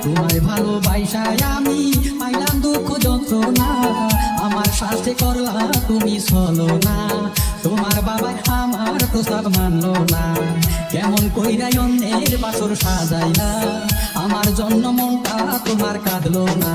তোমায় ভালোবাসায় আমি পাইলাম দুঃখ যন্ত্রণা, আমার সাথে করলা তুমি ছলনা। তোমার বাবাই আমার প্রস্তাব মানলো না, কেমন কইরা অন্যের বাসর সাজাইলা, আমার জন্য মনটা তোমার কাঁদলো না।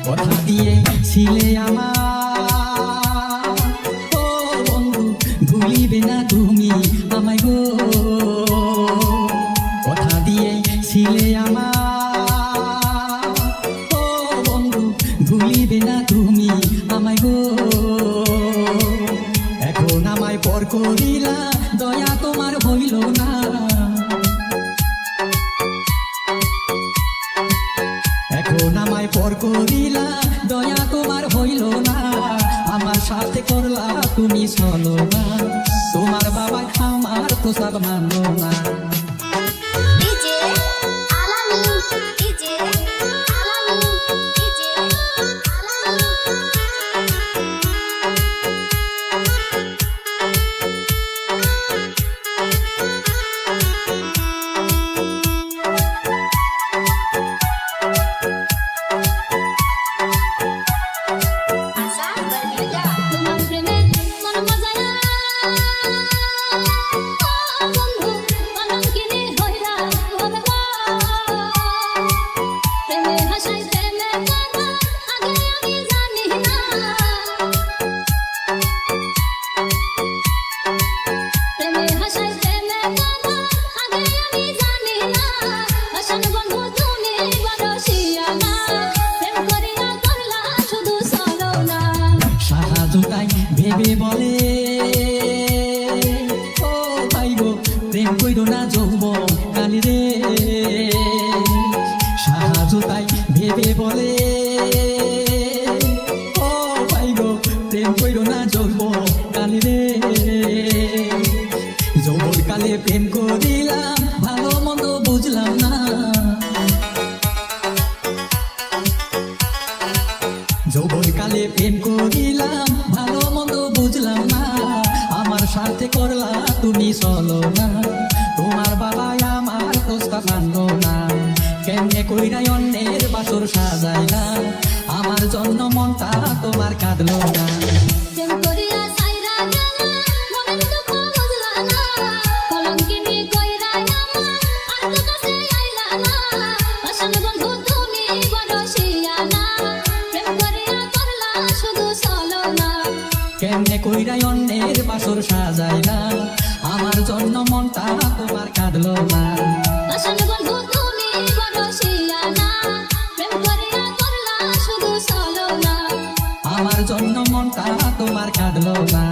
কথা দিয়েছিলে আমার ও বন্ধু, ভুলিবে না তুমি আমায় গো। কথা দিয়েছিলে আমার ও বন্ধু, ভুলিবে না তুমি আমায় গো। এখন আমায় পর করিলা, দয়া তোমার হইল না। এখন আমায় পর করিলা, দয়া তোমার হইল না, আমার সাথে করলা তুমি ছলনা। তোমার বাবাই আমার প্রস্তাব মানলো না। ভেবে বলে ও ভাই গো, প্রেম কইর না যৌবন কালি রে। সাহায্য তাই ভেবে বলে ও ভাই গো, প্রেম কইর না যৌবন কালি রে। যৌবন কালে প্রেম করিলাম, ভালো মন্দ বুঝলাম না। যৌবন কালে প্রেম করিলাম, ভালো মন্দ বুঝলাম না, আমার সাথে করলা তুমি ছলনা। তোমার বাবা আমার প্রস্তাব মানলো না, কেমনে কইরা অন্যের বাসর সাজাইলা, আমার জন্য মনটা তোমার কাঁদলো না। কেমনে কইরা অন্যের বাসর সাজাইলা, আমার জন্য মনটা তোমার কাঁদলো না। আমার জন্য মনটা তোমার কাঁদলো না।